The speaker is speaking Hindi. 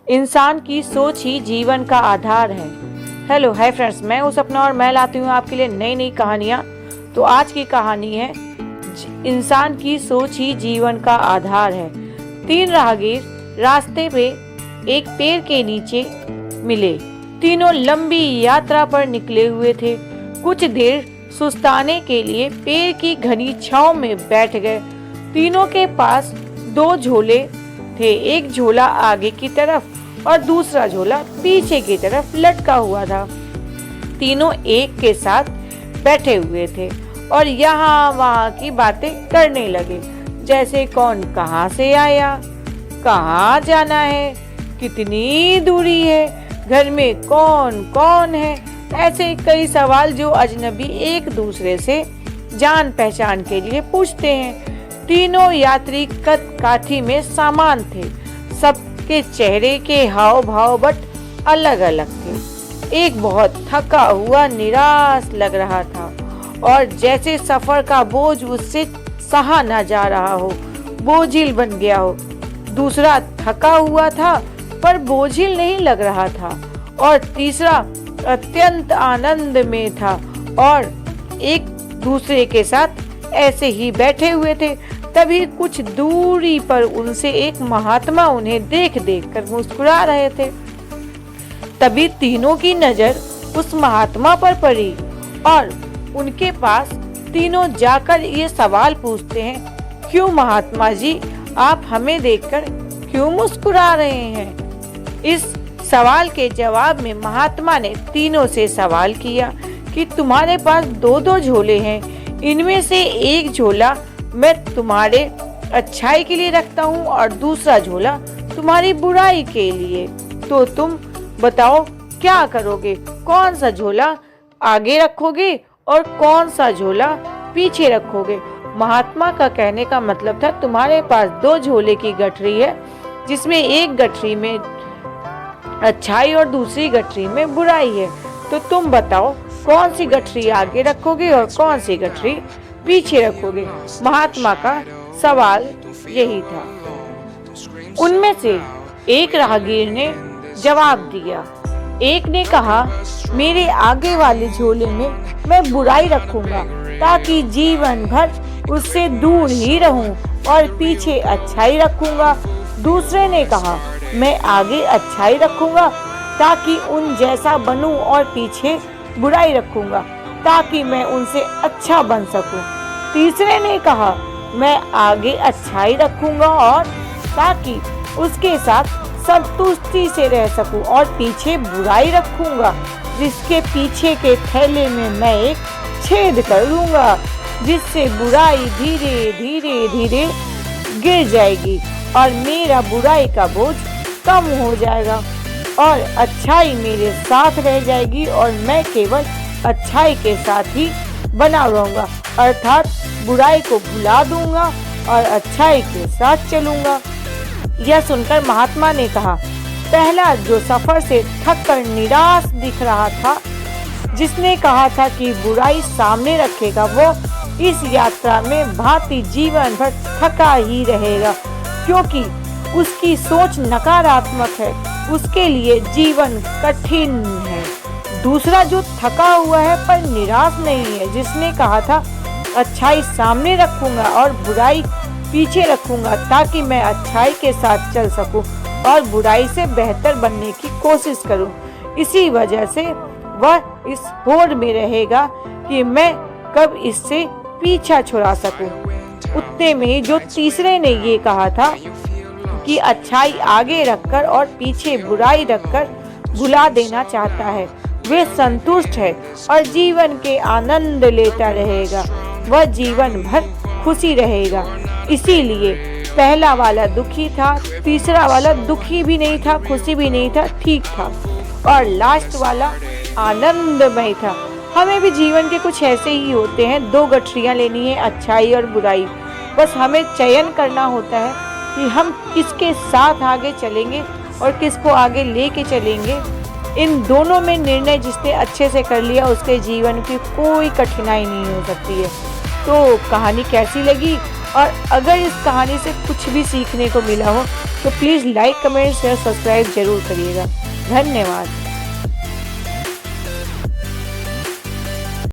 इंसान की सोच ही जीवन का आधार है। हेलो हाय फ्रेंड्स, मैं हूं सपना और मैं लाती हूं आपके लिए नई नई कहानियां। तो आज की कहानी है इंसान की सोच ही जीवन का आधार है। तीन राहगीर रास्ते पे एक पेड़ के नीचे मिले। तीनों लंबी यात्रा पर निकले हुए थे। कुछ देर सुस्ताने के लिए पेड़ की घनी छांव में बैठ गए। तीनों के पास दो झोले थे, एक झोला आगे की तरफ और दूसरा झोला पीछे की तरफ लटका हुआ था। तीनों एक के साथ बैठे हुए थे और यहाँ वहाँ की बातें करने लगे, जैसे कौन कहाँ से आया, कहाँ जाना है, कितनी दूरी है, घर में कौन कौन है। ऐसे कई सवाल जो अजनबी एक दूसरे से जान पहचान के लिए पूछते हैं। तीनों यात्री कद काठी में समान थे। सबके चेहरे के हाव भाव बट अलग अलग थे। एक बहुत थका हुआ निराश लग रहा था और जैसे सफर का बोझ उससे सहा न जा रहा हो, बोझिल बन गया हो। दूसरा थका हुआ था पर बोझिल नहीं लग रहा था और तीसरा अत्यंत आनंद में था और एक दूसरे के साथ ऐसे ही बैठे हुए थे। तभी कुछ दूरी पर उनसे एक महात्मा उन्हें देख देख कर मुस्कुरा रहे थे। तभी तीनों की नजर उस महात्मा पर पड़ी और उनके पास तीनों जाकर ये सवाल पूछते हैं, क्यों महात्मा जी, आप हमें देखकर क्यों मुस्कुरा रहे हैं? इस सवाल के जवाब में महात्मा ने तीनों से सवाल किया कि तुम्हारे पास दो दो झोले हैं, इनमें से एक झोला मैं तुम्हारे अच्छाई के लिए रखता हूँ और दूसरा झोला तुम्हारी बुराई के लिए। तो तुम बताओ क्या करोगे? कौन सा झोला आगे रखोगे और कौन सा झोला पीछे रखोगे? महात्मा का कहने का मतलब था, तुम्हारे पास दो झोले की गठरी है, जिसमें एक गठरी में अच्छाई और दूसरी गठरी में बुराई है। तो तुम बताओ कौन सी गठरी आगे रखोगे और कौन सी गठरी पीछे रखोगे? महात्मा का सवाल यही था। उनमें से एक राहगीर ने जवाब दिया। एक ने कहा, मेरे आगे वाले झोले में मैं बुराई रखूंगा ताकि जीवन भर उससे दूर ही रहूं और पीछे अच्छाई रखूंगा। दूसरे ने कहा, मैं आगे अच्छाई रखूंगा ताकि उन जैसा बनूं और पीछे बुराई रखूंगा ताकि मैं उनसे अच्छा बन सकूं। तीसरे ने कहा, मैं आगे अच्छाई रखूंगा और ताकि उसके साथ संतुष्टि से रह सकूं और पीछे बुराई रखूंगा, जिसके पीछे के थैले में मैं एक छेद कर दूंगा, जिससे बुराई धीरे धीरे धीरे गिर जाएगी और मेरा बुराई का बोझ कम हो जाएगा और अच्छाई मेरे साथ रह जाएगी और मैं केवल अच्छाई के साथ ही बना रहूंगा, अर्थात बुराई को भुला दूंगा और अच्छाई के साथ चलूंगा। यह सुनकर महात्मा ने कहा, पहला जो सफर से थक कर निराश दिख रहा था, जिसने कहा था कि बुराई सामने रखेगा, वो इस यात्रा में भांति जीवन भर थका ही रहेगा, क्योंकि उसकी सोच नकारात्मक है, उसके लिए जीवन कठिन है। दूसरा जो थका हुआ है पर निराश नहीं है, जिसने कहा था अच्छाई सामने रखूंगा और बुराई पीछे रखूंगा ताकि मैं अच्छाई के साथ चल सकूं और बुराई से बेहतर बनने की कोशिश करूं। इसी वजह से वह इस होड़ में रहेगा कि मैं कब इससे पीछा छुड़ा सकूं। उतने में ही जो तीसरे ने ये कहा था कि अच्छाई आगे रखकर और पीछे बुराई रखकर भुला देना चाहता है, वे संतुष्ट है और जीवन के आनंद लेता रहेगा, वह जीवन भर खुशी रहेगा। इसीलिए पहला वाला दुखी था, तीसरा वाला दुखी भी नहीं था, खुशी भी नहीं था, ठीक था, और लास्ट वाला आनंदमय था। हमें भी जीवन के कुछ ऐसे ही होते हैं, दो गठरियां लेनी है, अच्छाई और बुराई। बस हमें चयन करना होता है कि हम किसके साथ आगे चलेंगे और किसको आगे लेके चलेंगे। इन दोनों में निर्णय जिसने अच्छे से कर लिया, उसके जीवन की कोई कठिनाई नहीं हो सकती है। तो कहानी कैसी लगी और अगर इस कहानी से कुछ भी सीखने को मिला हो तो please like, comment, share, subscribe जरूर करिएगा। धन्यवाद।